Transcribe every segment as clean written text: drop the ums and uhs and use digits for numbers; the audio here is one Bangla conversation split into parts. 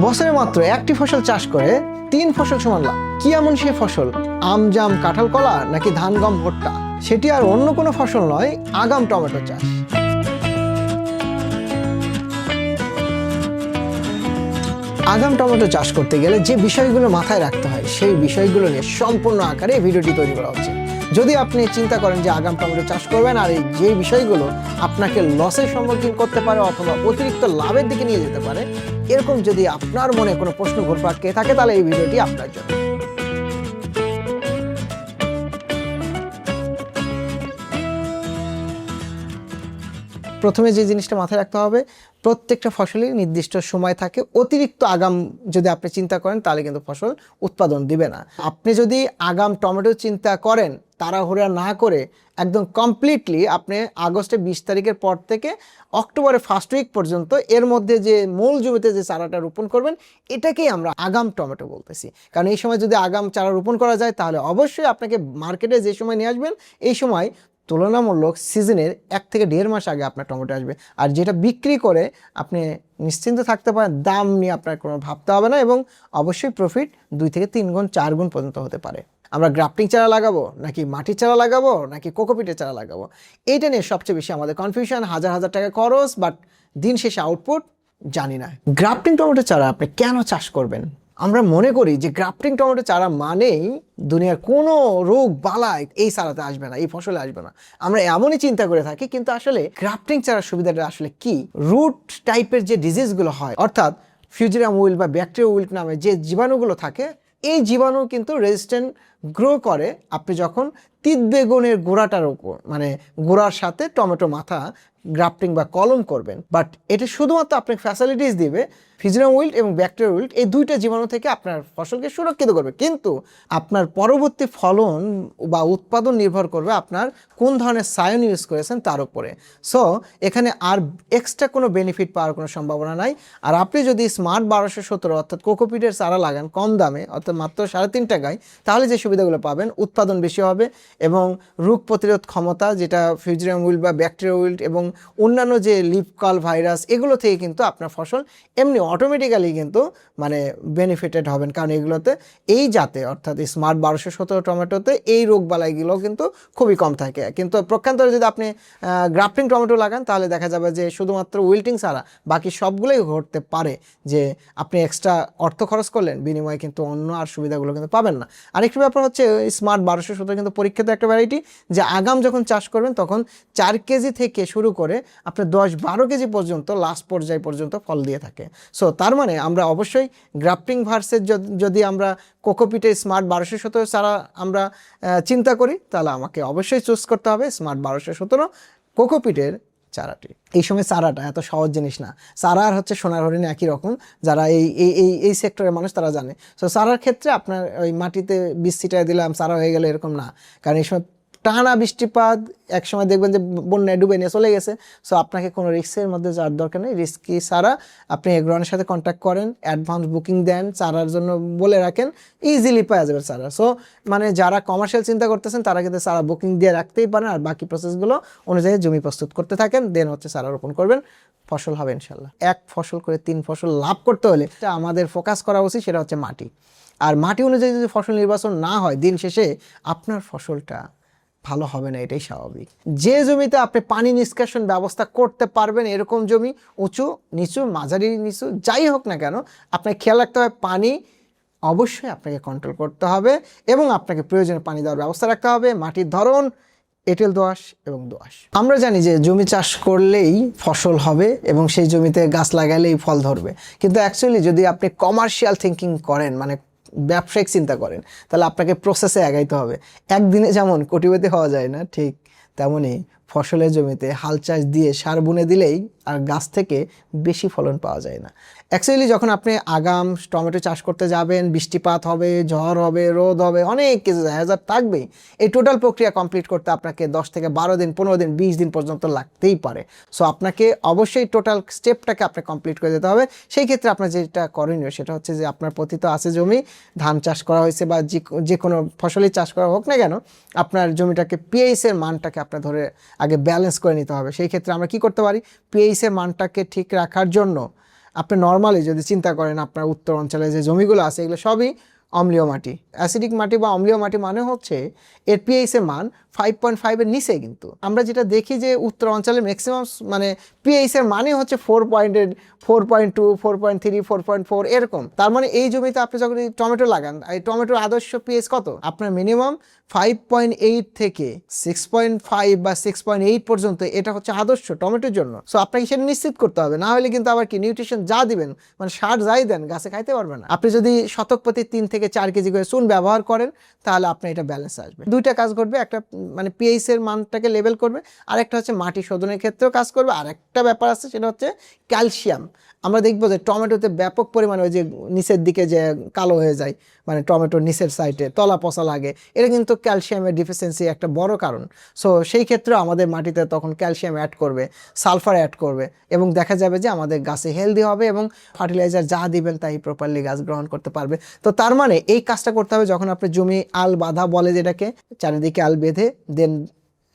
বছরে মাত্র একটি ফসল চাষ করে 3 ফসল সমান লাভ। কি এমন সেই ফসল? আম, জাম, কাঁঠাল, কলা নাকি ধান, গম, ভুট্টা? সেটি আর অন্য কোনো ফসল নয়, আগাম টমেটো চাষ। আগাম টমেটো চাষ করতে গেলে যে বিষয়গুলো মাথায় রাখতে হয় সেই বিষয়গুলো নিয়ে সম্পূর্ণ আকারে এই ভিডিওটি তৈরি করা হচ্ছে। যদি আপনি চিন্তা করেন যে আগাম টমেটো চাষ করবেন আর এই যে বিষয়গুলো আপনাকে লসের সম্মুখীন করতে পারে অথবা অতিরিক্ত লাভের দিকে নিয়ে যেতে পারে, এরকম যদি আপনার মনে কোনো প্রশ্ন ঘুরপাক খেয়ে থাকে তাহলে এই ভিডিওটি আপনার জন্য। প্রথমে যে জিনিসটা মাথায় রাখতে হবে, প্রত্যেকটা ফসলই নির্দিষ্ট সময় থাকে। অতিরিক্ত আগাম যদি আপনি চিন্তা করেন তাহলে কিন্তু ফসল উৎপাদন দিবে না। আপনি যদি আগাম টমেটো চিন্তা করেন তাড়াহুড়া না করে একদম কমপ্লিটলি আপনি আগস্টের 20 তারিখের পর থেকে অক্টোবরের ফার্স্ট উইক পর্যন্ত এর মধ্যে যে মূল জমিতে যে চারাটা রোপণ করবেন এটাকেই আমরা আগাম টমেটো বলতেছি। কারণ এই সময় যদি আগাম চারা রোপণ করা যায় তাহলে অবশ্যই আপনাকে মার্কেটে যে সময় নিয়ে আসবেন এই সময় তুলনামূলক সিজনের 1 থেকে 1.5 মাস আগে আপনার টমেটো আসবে। আর যেটা বিক্রি করে আপনি নিশ্চিন্ত থাকতে পারেন, দাম নিয়ে আপনার কোনো ভাবতে হবে না এবং অবশ্যই প্রফিট 2 থেকে 3 গুণ 4 গুণ পর্যন্ত হতে পারে। আমরা গ্রাফটিং চারা লাগাবো নাকি মাটির চারা লাগাবো নাকি কোকোপিটের চারা লাগাবো, এইটা নিয়ে সবচেয়ে বেশি আমাদের কনফিউশন। হাজার হাজার টাকা খরচ, বাট দিন শেষে আউটপুট জানি না। গ্রাফটিং টমেটো চারা আপনি কেন চাষ করবেন? আমরা মনে করি যে গ্রাফটিং টমেটো চারা মানেই দুনিয়ার কোনো রোগ বালাই এই চারাতে আসবে না, এই ফসলে আসবে না, আমরা এমনই চিন্তা করে থাকি। কিন্তু আসলে গ্রাফটিং চারার সুবিধাটা আসলে কি? রুট টাইপের যে ডিজিজগুলো হয়, অর্থাৎ ফিউজিরাম উইল্ট বা ব্যাকটেরিয়া উইল্ট নামে যে জীবাণুগুলো থাকে, এই জীবাণু কিন্তু রেজিস্ট্যান্ট গ্রো করে আপনি যখন তিত বেগুনের গোড়াটার উপর, মানে গোড়ার সাথে টমেটো মাথা গ্রাফটিং বা কলম করবেন। বাট এটা শুধুমাত্র আপনাকে ফ্যাসিলিটিস দিবে ফিউজিরাম উইল্ট এবং ব্যাকটেরিয়া উইল্ট, এই দুইটা জীবাণু থেকে আপনার ফসলকে সুরক্ষিত করবে। কিন্তু আপনার পরবর্তী ফলন বা উৎপাদন নির্ভর করবে আপনার কোন ধরনের সায়ন ইউজ করেছেন তার উপরে। সো এখানে আর এক্সট্রা কোনো বেনিফিট পাওয়ার কোনো সম্ভাবনা নাই। আর আপনি যদি স্মার্ট 1217 অর্থাৎ কোকোপিটের চারা লাগান কম দামে, অর্থাৎ মাত্র 3.5 টাকায়, তাহলে যে সুবিধাগুলো পাবেন, উৎপাদন বেশি হবে এবং রোগ প্রতিরোধ ক্ষমতা যেটা ফিউজিরাম উইল্ট বা ব্যাকটেরিয়া উইল্ট এবং অন্যান্য যে লিফ কার্ল ভাইরাস, এগুলো থেকে কিন্তু আপনার ফসল এমনি অটোমেটিক্যালি কিন্তু মানে বেনিফিটেড হবেন। কারণ এগুলোতে এই জাতে অর্থাৎ স্মার্ট 1217 টমেটোতে এই রোগ বালাইগুলো কিন্তু খুবই কম থাকে। কিন্তু প্রক্ষান্তরে যদি আপনি গ্রাফটিং টমেটো লাগান তাহলে দেখা যাবে যে শুধুমাত্র উইল্টিং ছাড়া বাকি সবগুলোই ঘটতে পারে, যে আপনি এক্সট্রা অর্থ খরচ করলেন বিনিময়ে কিন্তু অন্য আর সুবিধাগুলো কিন্তু পাবেন না। আরেকটি ব্যাপার হচ্ছে স্মার্ট 1217 কিন্তু পরীক্ষিত একটা ভ্যারাইটি, যে আগাম যখন চাষ করবেন তখন 4 কেজি থেকে শুরু করে আপনার 10-12 কেজি পর্যন্ত লাস্ট পর্যায় পর্যন্ত ফল দিয়ে থাকে। সো তার মানে আমরা অবশ্যই গ্রাফটিং ভার্সেস যদি আমরা কোকোপিটে স্মার্ট 1217 চারা আমরা চিন্তা করি তাহলে আমাকে অবশ্যই চুজ করতে হবে স্মার্ট 1217 কোকোপিটের চারাটি। এই সময় চারাটা এত সহজ জিনিস না। চারা আর হচ্ছে সোনার হরিণ একই রকম, যারা এই এই এই এই সেক্টরের মানুষ তারা জানে। সো চারার ক্ষেত্রে আপনার ওই মাটিতে বীজ ছিটায় দিলাম চারা হয়ে গেলে এরকম না, কারণ এই সময় টানা বৃষ্টিপাত এক সময় দেখবেন যে বন্যায় ডুবে নিয়ে চলে গেছে। সো আপনাকে কোনো রিস্কের মধ্যে যাওয়ার দরকার নেই। রিস্কি ছাড়া আপনি এগ্রনের সাথে কন্ট্যাক্ট করেন, অ্যাডভান্স বুকিং দেন, চারার জন্য বলে রাখেন, ইজিলি পাওয়া যাবে চারা। সো মানে যারা কমার্শিয়াল চিন্তা করতেছেন তারা কিন্তু চারা বুকিং দিয়ে রাখতেই পারেন, আর বাকি প্রসেসগুলো অনুযায়ী জমি প্রস্তুত করতে থাকেন, দেন হচ্ছে চারা রোপণ করবেন, ফসল হবে ইনশাল্লাহ। এক ফসল করে 3 ফসল লাভ করতে হলে আমাদের ফোকাস করা উচিত সেটা হচ্ছে মাটি। আর মাটি অনুযায়ী যদি ফসল নির্বাচন না হয় দিন শেষে আপনার ফসলটা ভালো হবে না, এটাই স্বাভাবিক। যে জমিতে আপনি পানি নিষ্কাশন ব্যবস্থা করতে পারবেন এরকম জমি, উঁচু নিচু মাঝারি নিচু যাই হোক না কেন, আপনাকে খেয়াল রাখতে হবে পানি অবশ্যই আপনাকে কন্ট্রোল করতে হবে এবং আপনাকে প্রয়োজনে পানি দেওয়ার ব্যবস্থা রাখতে হবে। মাটির ধরন, এঁটেল দোআঁশ এবং দোআঁশ। আমরা জানি যে জমি চাষ করলেই ফসল হবে এবং সেই জমিতে গাছ লাগালেই ফল ধরবে, কিন্তু অ্যাকচুয়ালি যদি আপনি কমার্শিয়াল থিঙ্কিং করেন, মানে ব্যবসায়িক চিন্তা করেন, তাহলে আপনাকে প্রসেসে আগাইতে হবে। একদিনে যেমন কোটিপতি হওয়া যায় না, ঠিক তেমনই ফসলের জমিতে হাল চাষ দিয়ে সার বুনে দিলেই আর গাছ থেকে বেশি ফলন পাওয়া যায় না। অ্যাকচুয়ালি যখন আপনি আগাম টমেটো চাষ করতে যাবেন, বৃষ্টিপাত হবে, ঝড় হবে, রোদ হবে, অনেক কিছু হ্যাজার্ড থাকবেই। এই টোটাল প্রক্রিয়া কমপ্লিট করতে আপনাকে 10 থেকে 12 দিন, 15 দিন, 20 দিন পর্যন্ত লাগতেই পারে। সো আপনাকে অবশ্যই টোটাল স্টেপটাকে আপনি কমপ্লিট করে যেতে হবে। সেই ক্ষেত্রে আপনার যেটা করণীয় সেটা হচ্ছে যে আপনার প্রতি তো আছে জমি, ধান চাষ করা হয়েছে বা যে কোনো ফসলই চাষ করা হোক না কেন, আপনার জমিটাকে পিএইচের মানটাকে আপনার ধরে আগে ব্যালেন্স করে নিতে হবে। সেই ক্ষেত্রে আমরা কি করতে পারি, পিএইচের মানটাকে ঠিক রাখার জন্য আপনি নর্মালি যদি চিন্তা করেন আপনার উত্তর অঞ্চলে যে জমিগুলো আছে এগুলো সবই অম্লীয় মাটি। অ্যাসিডিক মাটি বা অম্লীয় মাটি মানে হচ্ছে এর পিএইচ এর মান 5.5-এর নিচে। কিন্তু আমরা যেটা দেখি যে উত্তর অঞ্চলে ম্যাক্সিমাম মানে পিএইচ এর মানে হচ্ছে 4.2, 4.3, 4.4 এরকম। তার মানে এই জমিতে আপনি যখন টমেটো লাগান, এই টমেটোর আদর্শ পিএইচ কত? আপনার মিনিমাম 5.8 থেকে 6.5 বা 6.8 পর্যন্ত, এটা হচ্ছে আদর্শ টমেটোর জন্য। সো আপনাকে সেটা নিশ্চিত করতে হবে, না হলে কিন্তু আবার কি নিউট্রিশন যা দিবেন মানে সার যাই দেন গাছে খাইতে পারবে না। আপনি যদি শতক প্রতি 3 থেকে 4 কেজি করে চুন ব্যবহার করেন তাহলে আপনার এটা ব্যালেন্স আসবে। দুইটা কাজ করবে, একটা মানে পিএইচ এর মানটাকে লেভেল করবে, আর একটা হচ্ছে মাটি শোধনের ক্ষেত্রেও কাজ করবে। আর একটা ব্যাপার আছে সেটা হচ্ছে ক্যালসিয়াম। আমরা দেখবো যে টমেটোতে ব্যাপক পরিমাণে ওই যে নিচের দিকে যে কালো হয়ে যায়, মানে টমেটোর নিচের সাইডে তলা পচা লাগে, এটা কিন্তু ক্যালসিয়ামের ডিফিসিয়েন্সি একটা বড় কারণ। সো সেই ক্ষেত্রে আমাদের মাটিতে তখন ক্যালসিয়াম অ্যাড করবে, সালফার অ্যাড করবে, এবং দেখা যাবে যে আমাদের গাছে হেলদি হবে এবং ফার্টিলাইজার যা দিবেন তাই প্রপারলি গাছ গ্রহণ করতে পারবে। তো তার মানে এই কাজটা করতে হবে যখন আপনি জমি আল বাঁধা বলে যেটাকে, চারিদিকে আল বেঁধে দেন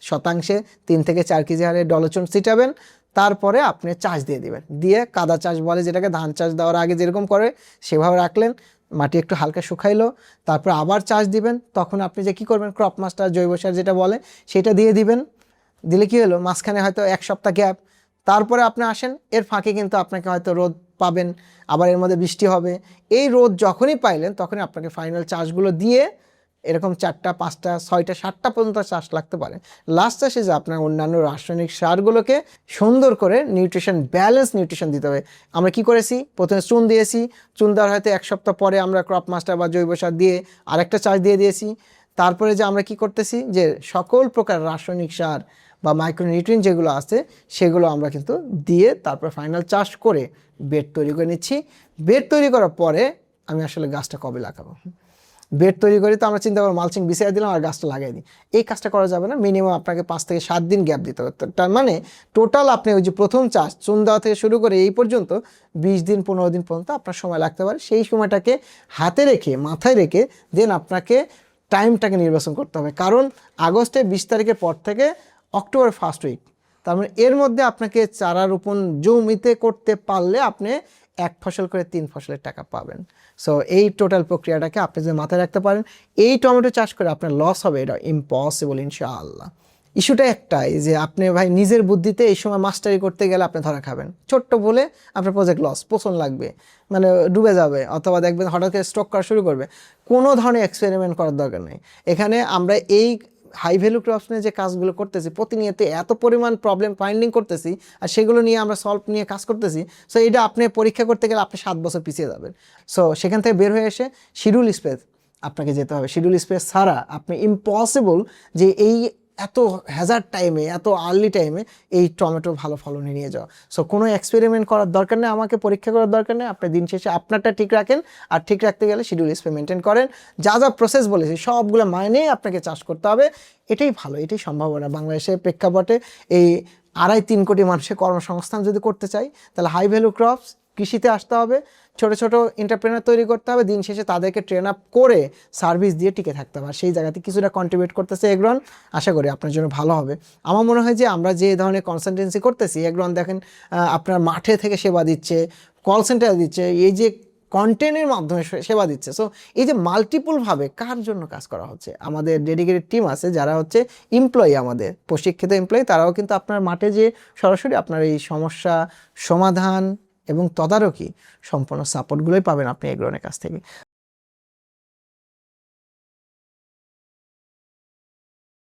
শতাংশে 3 থেকে 4 কেজি হারে ডলোচন ছিটাবেন, তারপরে আপনি চাষ দিয়ে দিবেন, দিয়ে কাদা চাষ বলে যেটাকে, ধান চাষ দেওয়ার আগে যেরকম করে সেভাবে রাখলেন, মাটি একটু হালকা শুকাইলো, তারপর আবার চাষ দিবেন। তখন আপনি যে কি করবেন, ক্রপ মাস্টার জৈব সার যেটা বলে সেটা দিয়ে দিবেন। দিলে কি হলো, মাঝখানে হয়তো 1 সপ্তাহ গ্যাপ, তারপরে আপনি আসেন, এর ফাঁকে কিন্তু আপনাকে হয়তো রোদ পাবেন, আবার এর মধ্যে বৃষ্টি হবে। এই রোদ যখনই পাইলেন তখনই আপনাকে ফাইনাল চাষগুলো দিয়ে এরকম 4টা 5টা 6টা 7টা পর্যন্ত চাষ লাগতে পারে। লাস্ট চাষে যে আপনার অন্যান্য রাসায়নিক সারগুলোকে সুন্দর করে নিউট্রিশন, ব্যালেন্স নিউট্রিশন দিতে হবে। আমরা কি করেছি, প্রথমে চুন দিয়েছি, চুন দেওয়ার হয়তো 1 সপ্তাহ পরে আমরা ক্রপ মাস্টার বা জৈব সার দিয়ে আরেকটা চাষ দিয়ে দিয়েছি। তারপরে যে আমরা কি করতেছি, যে সকল প্রকার রাসায়নিক সার বা মাইক্রোনিউট্রিয়েন্ট যেগুলো আছে সেগুলো আমরা কিন্তু দিয়ে তারপর ফাইনাল চাষ করে বেড তৈরি করে নিচ্ছি। বেড তৈরি করার পরে আমি আসলে গাছটা কবে লাগাবো, বেড তৈরি করে তো আমরা চিন্তা করবো মালচিং বিছিয়ে দিলাম আর গাছটা লাগাই দিই, এই কাজটা করা যাবে না। মিনিমাম আপনাকে 5 থেকে 7 দিন গ্যাপ দিতে হবে। তার মানে টোটাল আপনি ওই যে প্রথম চাষ চুন দেওয়া থেকে শুরু করে এই পর্যন্ত 20 দিন 15 দিন পর্যন্ত আপনার সময় লাগতে পারে। সেই সময়টাকে হাতে রেখে, মাথায় রেখে দেন আপনাকে টাইমটাকে নির্বাচন করতে হবে। কারণ আগস্টের 20 তারিখের পর থেকে অক্টোবর ফার্স্ট উইক, তার মানে এর মধ্যে আপনাকে চারা রোপণ জমিতে করতে পারলে আপনি 1 ফসল করে 3 ফসলের টাকা পাবেন। সো এই টোটাল প্রক্রিয়াটাকে আপনি যদি মাথায় রাখতে পারেন, এই টমেটো চাষ করে আপনার লস হবে এটা ইম্পসিবল ইনশাআল্লাহ। ইস্যুটা একটাই যে আপনি ভাই নিজের বুদ্ধিতে এই সময় মাস্টারি করতে গেলে আপনি ধরা খাবেন, ছোট্ট বলে আপনার প্রজেক্ট লস, পছন্দ লাগবে, মানে ডুবে যাবে, অথবা দেখবেন হঠাৎ করে স্ট্রোক করা শুরু করবে। কোনো ধরনের এক্সপেরিমেন্ট করার দরকার নেই। এখানে আমরা এই হাই ভ্যালু ক্রপস নিয়ে যে কাজগুলো করতেছি, প্রতিনিয়ত এত পরিমাণ প্রবলেম ফাইন্ডিং করতেছি আর সেগুলো নিয়ে আমরা সলভ নিয়ে কাজ করতেছি। সো এটা আপনি পরীক্ষা করতে গেলে আপনি 7 বছর পিছিয়ে যাবেন। সো সেখান থেকে বের হয়ে এসে শিডিউল স্পেস আপনাকে যেতে হবে। শিডিউল স্পেস ছাড়া আপনি ইম্পসিবল যে এই এত হ্যাজার্ড টাইমে, এত আর্লি টাইমে এই টমেটো ভালো ফলনে নিয়ে যাওয়া। সো কোনো এক্সপেরিমেন্ট করার দরকার নেই, আমাকে পরীক্ষা করার দরকার নেই। আপনি দিন শেষে আপনারটা ঠিক রাখেন, আর ঠিক রাখতে গেলে শিডিউল স্পেস মেনটেন করেন। যা যা প্রসেস বলেছি সবগুলো মাইনেই আপনাকে চাষ করতে হবে। এটাই ভালো, এটাই সম্ভাবনা। বাংলাদেশের প্রেক্ষাপটে এই 2.5-3 কোটি মানুষের কর্মসংস্থান যদি করতে চাই তাহলে হাই ভ্যালু ক্রপস কৃষিতে আসতে হবে, ছোট ছোট এন্টারপ্রেনার তৈরি করতে হবে, দিন শেষে তাদেরকে ট্রেন আপ করে সার্ভিস দিয়ে টিকে থাকতে হবে। আর সেই জায়গাতে কিছুটা কন্ট্রিবিউট করতেছে এগ্রন, আশা করি আপনার জন্য ভালো হবে। আমার মনে হয় যে আমরা যে ধরনের কনসালটেন্সি করতেছি, এগ্রন দেখেন আপনার মাঠে থেকে সেবা দিচ্ছে, কল সেন্টার দিচ্ছে, এই যে কন্টেন্টের মাধ্যমে সেবা দিচ্ছে। সো এই যে মাল্টিপলভাবে কার জন্য কাজ করা হচ্ছে, আমাদের ডেডিকেটেড টিম আছে যারা হচ্ছে এমপ্লয়ি, আমাদের প্রশিক্ষিত এমপ্লয়ি, তারাও কিন্তু আপনার মাঠে যে সরাসরি আপনার এই সমস্যা সমাধান এবং তদারকি সম্পূর্ণ সাপোর্টগুলোই পাবেন আপনি এগ্রনের কাছ থেকে।